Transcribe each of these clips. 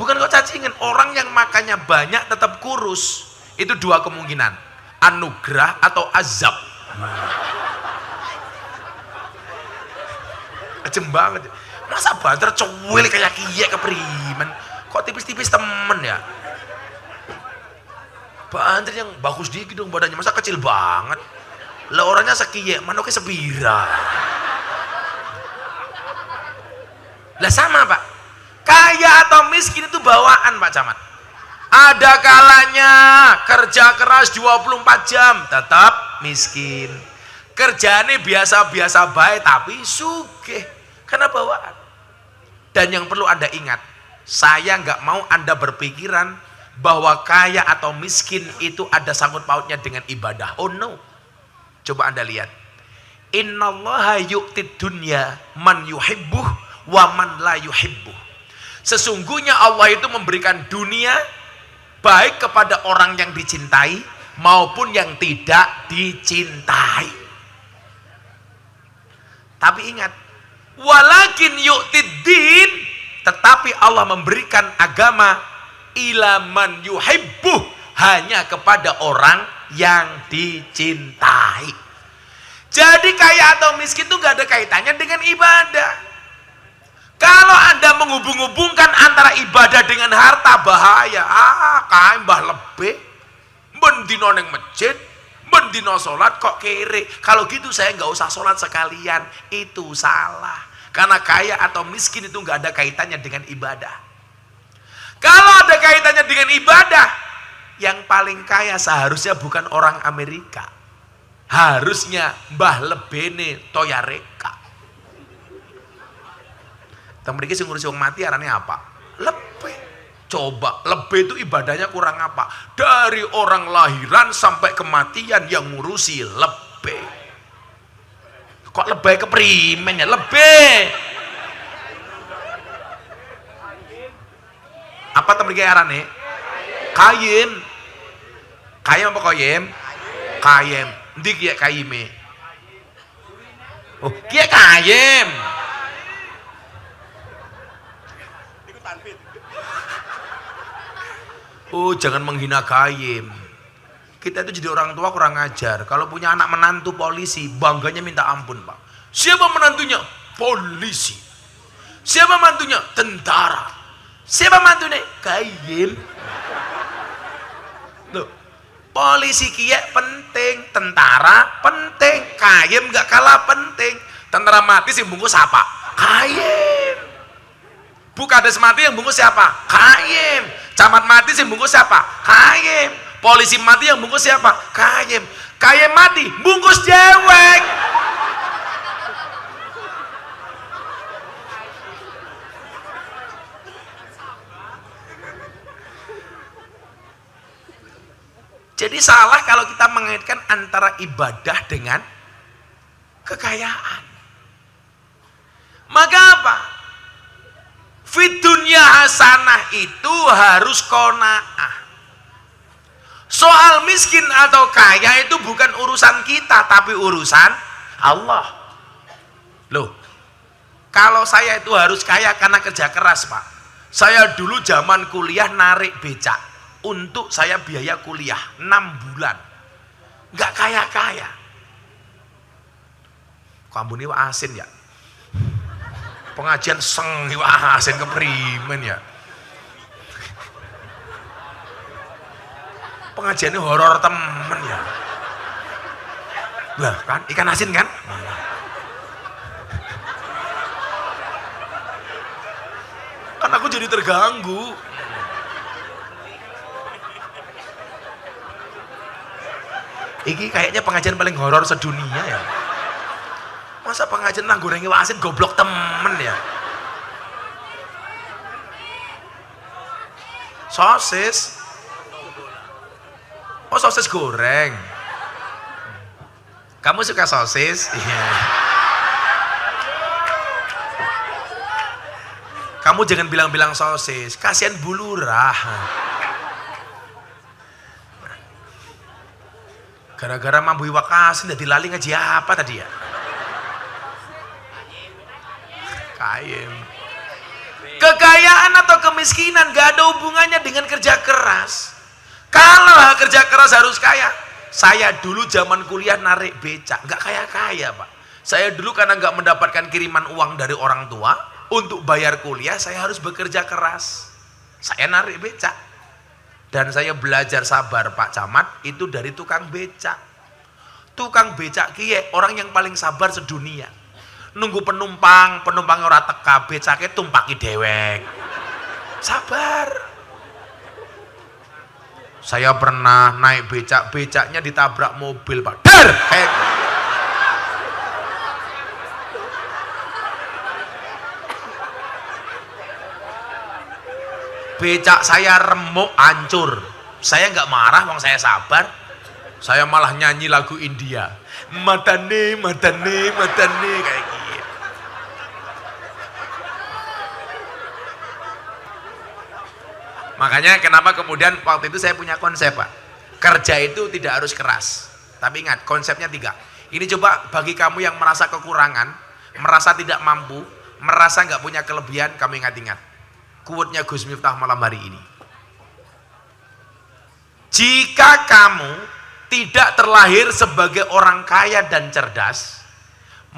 Bukan kok cacingan, orang yang makannya banyak tetap kurus. Itu dua kemungkinan, anugerah atau azab. Ajem banget. Masa banter cuwil kayak kiye keprimen. Kok tipis-tipis temen ya? Banter yang bagus dikit dong badannya, masa kecil banget. Lah orangnya sekiye, manuknya sebira. Lah sama Pak, kaya atau miskin itu bawaan Pak Camat. Ada kalanya kerja keras 24 jam tetap miskin. Kerjanya biasa-biasa baik tapi sugih karena bawaan. Dan yang perlu Anda ingat, saya nggak mau Anda berpikiran bahwa kaya atau miskin itu ada sangkut pautnya dengan ibadah. Oh no. Coba Anda lihat. Innallaha yu'tid dunya man yuhibbuh wa man la yuhibbuh. Sesungguhnya Allah itu memberikan dunia baik kepada orang yang dicintai maupun yang tidak dicintai. Tapi ingat, walakin yu'tid din, tetapi Allah memberikan agama ila man yuhibbuh, hanya kepada orang yang dicintai. Jadi kaya atau miskin itu gak ada kaitannya dengan ibadah. Kalau Anda menghubung-hubungkan antara ibadah dengan harta, bahaya. Kae mbah lebih mendino neng masjid, mendino sholat kok kere. Kalau gitu saya nggak usah sholat sekalian. Itu salah. Karena kaya atau miskin itu nggak ada kaitannya dengan ibadah. Kalau ada kaitannya dengan ibadah, yang paling kaya seharusnya bukan orang Amerika. Harusnya mbah lebene toyareka. Mereka sih ngurusi orang mati arane apa? Lebih. Coba, lebih itu ibadahnya kurang apa? Dari orang lahiran sampai kematian yang ngurusi lebih. Kok lebih keprimen ya? Lebih. Apa mereka arane? Kayim. Kayim apa koyem? Kayem. Ndi kiye kayime? Oh, kiye kayem. Oh, jangan menghina kayim. Kita itu jadi orang tua kurang ajar. Kalau punya anak menantu polisi, bangganya minta ampun Pak. Siapa menantunya? Polisi. Siapa mantunya? Tentara. Siapa mantunya? Kayim. Loh, polisi kiye penting, tentara penting, kayim gak kalah penting. Tentara mati sih bungkus apa? Kayim. Bukades mati yang bungkus siapa? Kayim. Camat mati sih bungkus siapa? Kayim. Polisi mati yang bungkus siapa? Kayim. Kayim mati bungkus dewek. Jadi salah kalau kita mengaitkan antara ibadah dengan kekayaan. Maka apa? Fidunya hasanah itu harus qanaah. Soal miskin atau kaya itu bukan urusan kita, tapi urusan Allah. Loh, kalau saya itu harus kaya karena kerja keras Pak. Saya dulu zaman kuliah narik becak untuk saya biaya kuliah 6 bulan. Nggak kaya-kaya. Kamu ini asin ya? Pengajian seng asin keprimen ya. Pengajiannya horor temen ya. Lah kan ikan asin kan? Kan aku jadi terganggu. Ini kayaknya pengajian paling horor sedunia ya. Masa pengajian nang gorengi wasin goblok temen ya. Sosis. Oh, sosis goreng. Kamu suka sosis? Iya. Kamu jangan bilang-bilang sosis, kasihan bulurah. Gara-gara mambu iwak asin jadi lali ngaji apa tadi ya? Kayem. Kekayaan atau kemiskinan gak ada hubungannya dengan kerja keras. Kalau kerja keras harus kaya. Saya dulu zaman kuliah narik becak, nggak kaya-kaya Pak. Saya dulu karena nggak mendapatkan kiriman uang dari orang tua, untuk bayar kuliah saya harus bekerja keras. Saya narik becak. Dan saya belajar sabar Pak Camat itu dari tukang becak. Tukang becak kiye orang yang paling sabar sedunia. Nunggu penumpang ora teka, becake tumpaki dewek. Sabar. Saya pernah naik becak, becaknya ditabrak mobil Pak. Dar! Becak saya remuk, hancur. Saya nggak marah, wong saya sabar. Saya malah nyanyi lagu India. Madane, madane, madane kayak gitu. Makanya kenapa kemudian waktu itu saya punya konsep Pak. Kerja itu tidak harus keras. Tapi ingat konsepnya 3. Ini coba bagi kamu yang merasa kekurangan, merasa tidak mampu, merasa nggak punya kelebihan, kamu ingat-ingat. Quote-nya Gus Miftah malam hari ini. Jika kamu tidak terlahir sebagai orang kaya dan cerdas,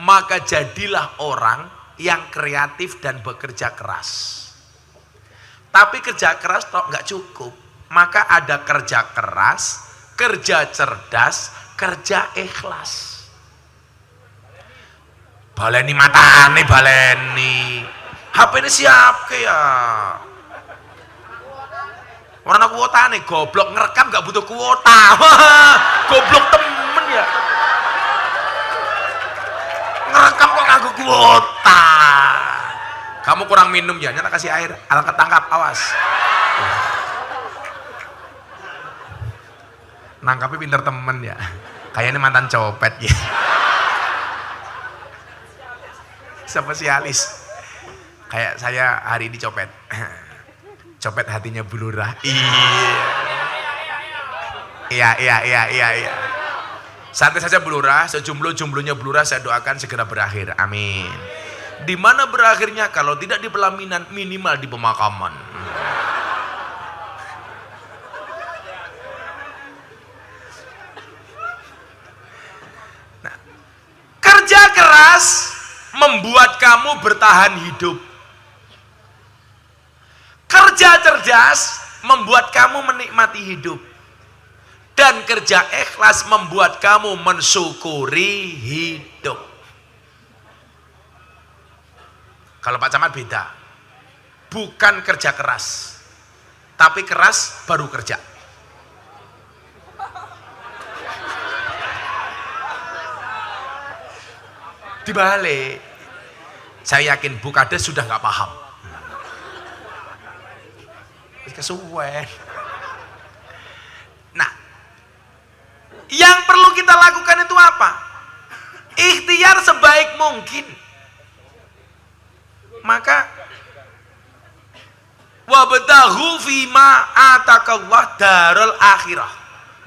maka jadilah orang yang kreatif dan bekerja keras. Tapi kerja keras toh nggak cukup. Maka ada kerja keras, kerja cerdas, kerja ikhlas. Baleni matane baleni. HP ini siap ke ya? Warna kuota nih, goblok ngerekam gak butuh kuota. Goblok temen ya. Ngerekam kok nganggo kuota. Kamu kurang minum ya, nyata kasih air. Alang ketangkap, awas. Nangkapnya pinter temen ya. Kayaknya mantan copet ya. Spesialis. Kayak saya hari ini copet. Copet hatinya Bu Lurah. Iya. Santai saja Bu Lurah, sejumlah-jumlahnya Bu Lurah saya doakan segera berakhir. Amin. Di mana berakhirnya? Kalau tidak di pelaminan, minimal di pemakaman. Nah, kerja keras membuat kamu bertahan hidup. Kerja cerdas membuat kamu menikmati hidup. Dan kerja ikhlas membuat kamu mensyukuri hidup. Kalau Pak Camat beda. Bukan kerja keras. Tapi keras baru kerja. Dibalik. Saya yakin Bu Kades sudah nggak paham. Kesuwen. Nah, yang perlu kita lakukan itu apa? Ikhtiar sebaik mungkin. Maka wabtaghu fima atakallah darul akhirah.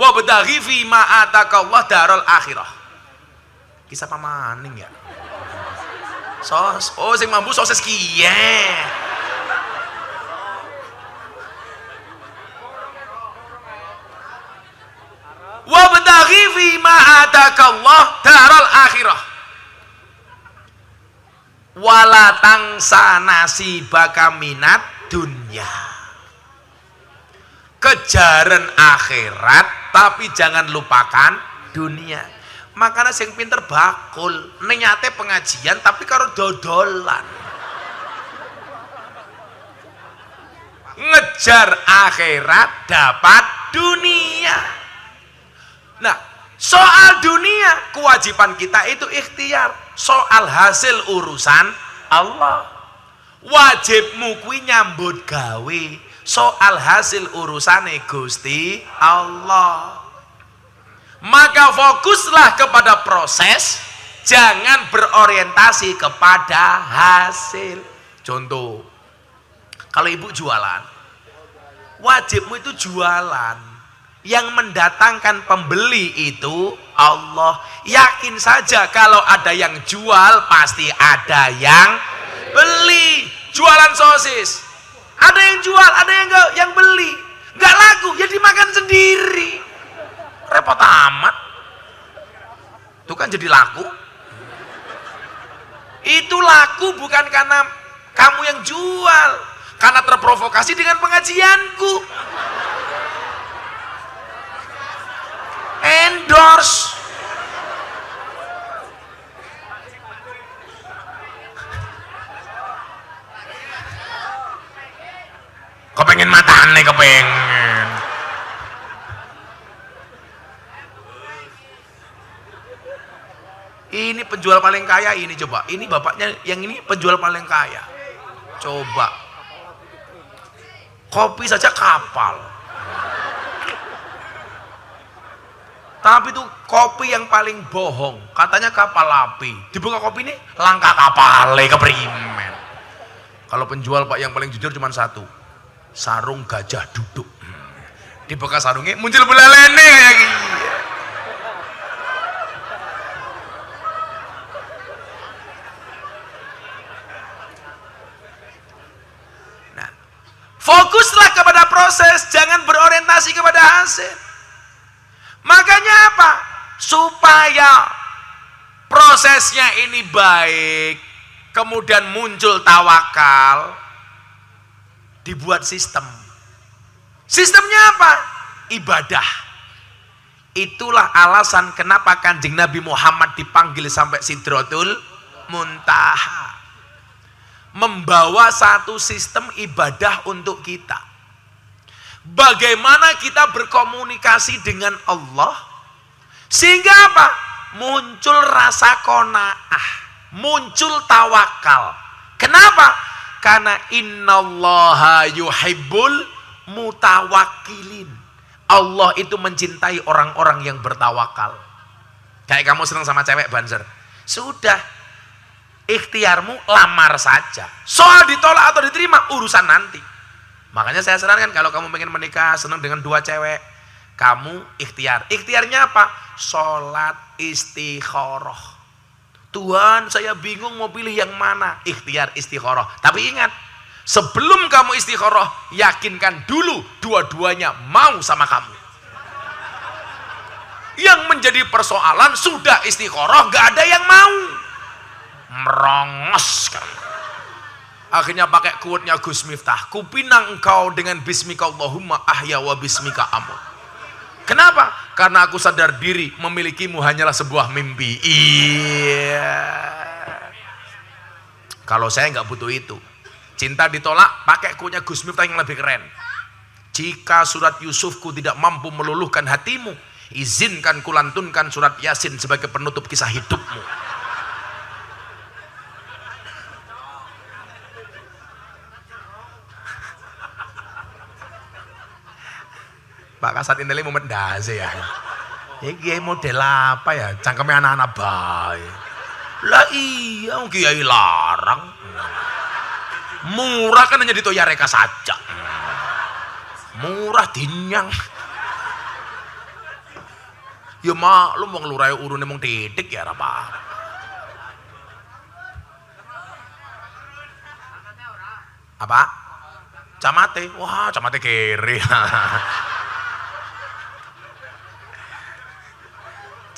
Wabtaghi fima atakallah darul akhirah. Kisah pamaning ya. Sing mampu soses kiye. Wabtaghi fima atakallah daral akhirah wala tangsa nasibaka minat dunya. Kejaran akhirat tapi jangan lupakan dunia. Makanya sing pinter bakul niate pengajian tapi karo dodolan. Ngejar akhirat dapat dunia. Nah, soal dunia kewajiban kita itu ikhtiar. Soal hasil urusan Allah. Wajibmu kuwi nyambut gawe. Soal hasil urusane Gusti Allah. Maka fokuslah kepada proses, jangan berorientasi kepada hasil. Contoh, kalau ibu jualan, wajibmu itu jualan. Yang mendatangkan pembeli itu Allah. Yakin saja kalau ada yang jual pasti ada yang beli. Jualan sosis, Ada yang jual, ada yang beli. Nggak laku, ya dimakan sendiri. Repot amat. Itu kan jadi laku. Itu laku bukan karena kamu yang jual, karena terprovokasi dengan pengajianku. Endorse. Kepengen matane, kepengen. Ini penjual paling kaya ini, coba. Ini bapaknya yang ini penjual paling kaya. Coba. Kopi saja kapal. Tapi itu kopi yang paling bohong. Katanya kapal api. Dibuka kopi ini langka kapale keprimen. Kalau penjual Pak yang paling jujur cuma satu. Sarung gajah duduk. Dibuka sarungnya muncul belalene kayak gini. Nah, fokuslah kepada proses, jangan berorientasi kepada hasil. Makanya apa? Supaya prosesnya ini baik, kemudian muncul tawakal, dibuat sistem. Sistemnya apa? Ibadah. Itulah alasan kenapa Kanjeng Nabi Muhammad dipanggil sampai Sidratul Muntaha. Membawa satu sistem ibadah untuk kita. Bagaimana kita berkomunikasi dengan Allah sehingga apa? Muncul rasa qanaah, muncul tawakal. Kenapa? Karena innallaha yuhibbul mutawakkilin. Allah itu mencintai orang-orang yang bertawakal. Kayak kamu senang sama cewek banser, sudah ikhtiarmu lamar saja. Soal ditolak atau diterima urusan nanti. Makanya saya sarankan kalau kamu pengen menikah senang dengan dua cewek, kamu ikhtiar. Ikhtiarnya apa? Sholat istikharah. Tuhan, saya bingung mau pilih yang mana. Ikhtiar istikharah. Tapi ingat, sebelum kamu istikharah, yakinkan dulu dua-duanya mau sama kamu. Yang menjadi persoalan sudah istikharah, gak ada yang mau. Merongos kamu. Akhirnya pakai quote-nya Gus Miftah, kupinang engkau dengan bismika Allahumma ahya wa bismika amut. Kenapa? Karena aku sadar diri memilikimu hanyalah sebuah mimpi. Iya. Kalau saya nggak butuh itu. Cinta ditolak, pakai quote-nya Gus Miftah yang lebih keren. Jika surat Yusufku tidak mampu meluluhkan hatimu, izinkan kulantunkan surat Yasin sebagai penutup kisah hidupmu. Pak Kasat Inteli mau mendase ya. Ini model apa ya? Cangkemnya anak-anak baik. Lah iya, kiai larang. Murah kan hanya ditoyareka saja. Murah dinyang. Ya maklum wong lurai urune mung titik ya apa. Apa? Camate. Wah, camate kere.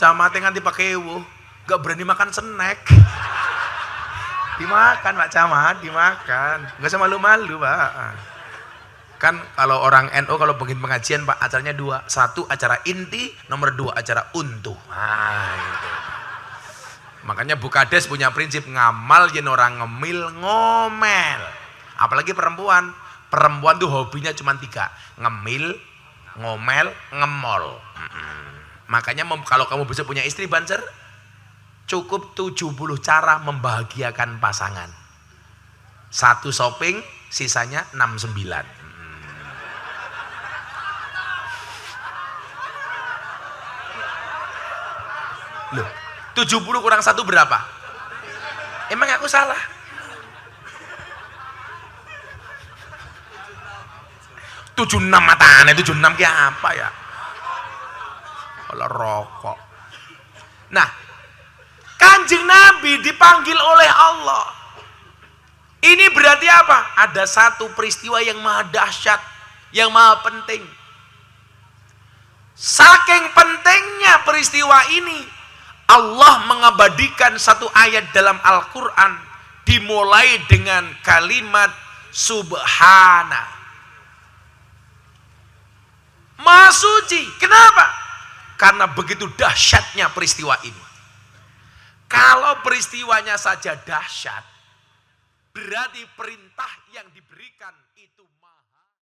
Camate nganti pakai ewo, gak berani makan snack. Dimakan Pak Camat, dimakan. Gak usah malu-malu Pak. Kan kalau orang NU kalau bikin pengajian Pak, acaranya dua. Satu acara inti, nomor dua acara untuh. Nah, gitu. Makanya Bukades punya prinsip ngamal yen orang ngemil ngomel. Apalagi perempuan. Perempuan tuh hobinya cuma tiga. Ngemil, ngomel, ngemol. Makanya kalau kamu bisa punya istri banser, cukup 70 cara membahagiakan pasangan. Satu shopping, sisanya 69. Loh, 70 kurang 1 berapa? Emang aku salah? Tujuh 76 matanya, 76 kayak apa ya? Kalau rokok. Nah, Kanjeng Nabi dipanggil oleh Allah. Ini berarti apa? Ada satu peristiwa yang maha dahsyat, yang maha penting. Saking pentingnya peristiwa ini, Allah mengabadikan satu ayat dalam Al-Quran, dimulai dengan kalimat Subhana. Maha suci. Kenapa? Karena begitu dahsyatnya peristiwa ini. Kalau peristiwanya saja dahsyat, berarti perintah yang diberikan itu